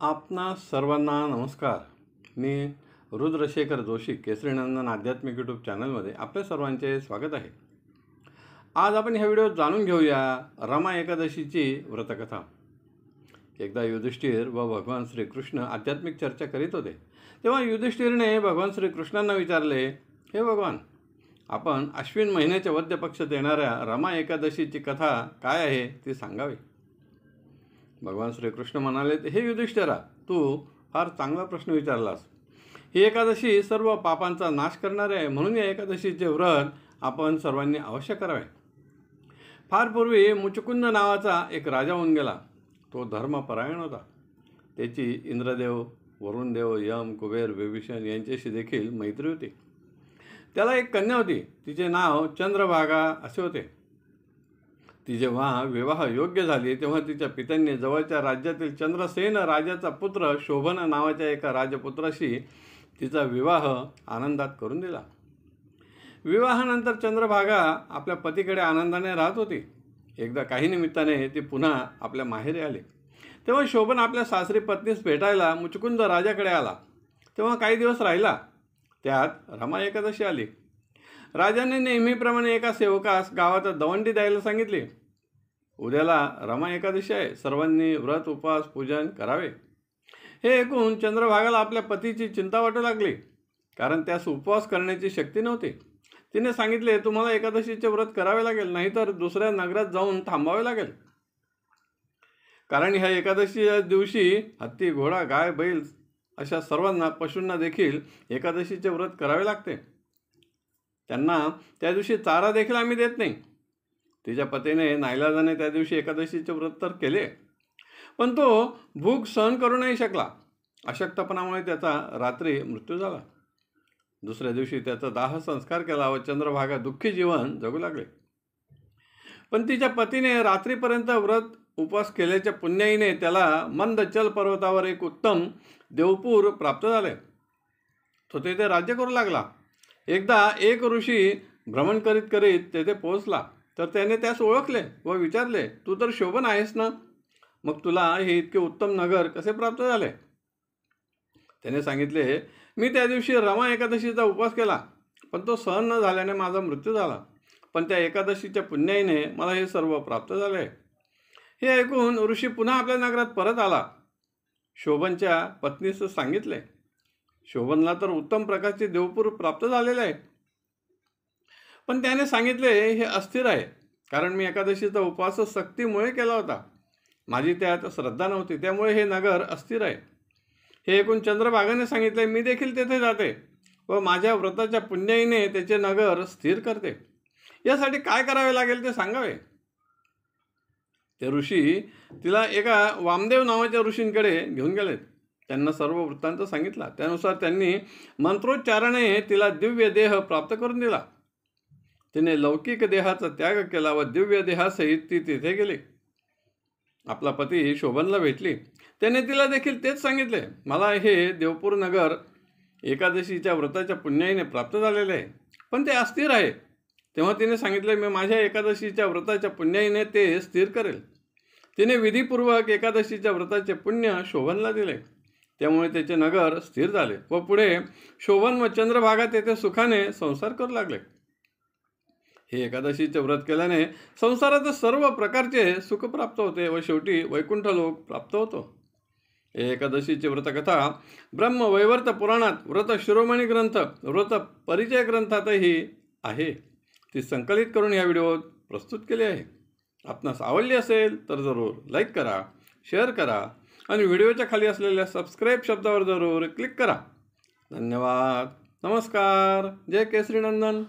आपणा सर्वांना नमस्कार. मी रुद्रशेखर जोशी केसरीनंदन आध्यात्मिक यूट्यूब चॅनलमध्ये आपल्या सर्वांचे स्वागत आहे. आज आपण ह्या व्हिडिओत जाणून घेऊया रमा एकादशीची व्रतकथा. एकदा युधिष्ठिर व भगवान श्रीकृष्ण आध्यात्मिक चर्चा करीत होते. तेव्हा युधिष्ठिरने भगवान श्रीकृष्णांना विचारले, हे भगवान, आपण अश्विन महिन्याच्या वद्य पक्षात येणाऱ्या रमा एकादशीची कथा काय आहे ती सांगावी. भगवान श्रीकृष्ण म्हणाले, हे युधिष्ठिरा, तू फार चांगला प्रश्न विचारलास. ही एकादशी सर्व पापांचा नाश करणारी आहे, म्हणून या एकादशीचे व्रत आपण सर्वांनी अवश्य करावे. फार पूर्वी मुचुकुंद नावाचा एक राजा होऊन गेला. तो धर्मपरायण होता. त्याची इंद्रदेव, वरुणदेव, यम, कुबेर, विभीषण यांच्याशी देखील मैत्री होती. त्याला एक कन्या होती. तिचे नाव चंद्रभागा असे होते. ती जेव्हा विवाह योग्य झाली तेव्हा तिच्या पित्यांनी जवळच्या राज्यातील चंद्रसेन राजाचा पुत्र शोभन नावाच्या एका राजपुत्राशी तिचा विवाह आनंदात करून दिला. विवाहानंतर चंद्रभागा आपल्या पतीकडे आनंदाने राहत होती. एकदा काही निमित्ताने ती पुन्हा आपल्या माहेरी आली. तेव्हा शोभन आपल्या सासरी पत्नीस भेटायला मुचुकुंद राजाकडे आला. तेव्हा काही दिवस राहिला. त्यात रमा एकादशी आली. राजाने नेहमीप्रमाणे एका सेवकास गावात दवंडी द्यायला सांगितली. उद्याला रमा एकादशी आहे, सर्वांनी व्रत उपवास पूजन करावे. हे ऐकून चंद्रभागाला आपल्या पतीची चिंता वाटू लागली, कारण त्यास उपवास करण्याची शक्ती नव्हती. तिने सांगितले, तुम्हाला एकादशीचे व्रत करावे लागेल, नाहीतर दुसऱ्या नगरात जाऊन थांबावे लागेल. कारण ह्या एकादशीच्या दिवशी हत्ती, घोडा, गाय, बैल अशा सर्वांना, पशूंना देखील एकादशीचे व्रत करावे लागते. त्यांना त्या दिवशी चारा देखील आम्ही देत नाही. तिच्या पतीने नाईलाजाने त्या दिवशी एकादशीचे व्रत तर केले, पण तो भूक सहन करू नाही शकला. अशक्तपणामुळे त्याचा रात्री मृत्यू झाला. दुसऱ्या दिवशी त्याचा दाह संस्कार केला व चंद्रभागा दुःखी जीवन जगू लागले. पण तिच्या पतीने रात्रीपर्यंत व्रत उपवास केल्याच्या पुण्याईने त्याला मंदचल पर्वतावर एक उत्तम देवपूर प्राप्त झाले. तो तेथे राज्य करू लागला. एकदा एक ऋषी भ्रमण करीत करीत तेथे पोहोचला, तर त्याने त्यास ओळखले व विचारले, तू तर शोभन आहेस ना, मग तुला हे इतके उत्तम नगर कसे प्राप्त झाले? त्याने सांगितले, मी त्या दिवशी रमा एकादशीचा उपवास केला, पण तो सहन न झाल्याने माझा मृत्यू झाला. पण त्या एकादशीच्या पुण्याईने मला हे सर्व प्राप्त झाले. हे ऐकून ऋषी पुन्हा आपल्या नगरात परत आला. शोभनच्या पत्नीस सांगितले, शोभनला तर उत्तम प्रकारचे देवपूर प्राप्त झालेले आहे, पण त्याने सांगितले हे अस्थिर आहे, कारण मी एकादशीचा उपवास सक्तीमुळे केला होता. माझी त्यात श्रद्धा नव्हती, त्यामुळे हे नगर अस्थिर आहे. हे ऐकून चंद्रभागाने सांगितले, मी देखील तेथे जाते व माझ्या व्रताच्या पुण्याईने त्याचे नगर स्थिर करते. यासाठी काय करावे लागेल ते सांगावे. ते ऋषी तिला एका वामदेव नावाच्या ऋषींकडे घेऊन गेलेत. त्यांना सर्व वृत्तांत सांगितला. त्यानुसार त्यांनी मंत्रोच्चाराने तिला दिव्य देह प्राप्त करून दिला. तिने लौकिक देहाचा त्याग केला व दिव्य देहासहित ती तिथे गेली. आपला पती शोभनला भेटली. त्याने तिला देखील तेच सांगितले, मला हे देवपूर नगर एकादशीच्या व्रताच्या पुण्याईने प्राप्त झालेले आहे, पण ते अस्थिर आहे. तेव्हा तिने सांगितले, मी माझ्या एकादशीच्या व्रताच्या पुण्याईने ते स्थिर करेल. तिने विधीपूर्वक एकादशीच्या व्रताचे पुण्य शोभनला दिले. त्यामुळे त्याचे नगर स्थिर झाले व पुढे शोभन व चंद्रभागा तेथे सुखाने संसार करू लागले. हे एकादशीचे व्रत केल्याने संसारात सर्व प्रकारचे सुख प्राप्त होते व शेवटी वैकुंठ लोक प्राप्त होतो. हे एकादशीची व्रतकथा ब्रह्मवैवर्त पुराणात व्रत शिरोमणी ग्रंथ, व्रत परिचय ग्रंथातही आहे. ती संकलित करून या व्हिडिओत प्रस्तुत केली आहे. आपणास आवडली असेल तर जरूर लाईक करा, शेअर करा आणि व्हिडिओच्या खाली असलेल्या सबस्क्राईब शब्दावर जरूर क्लिक करा. धन्यवाद. नमस्कार. जय केसरीनंदन.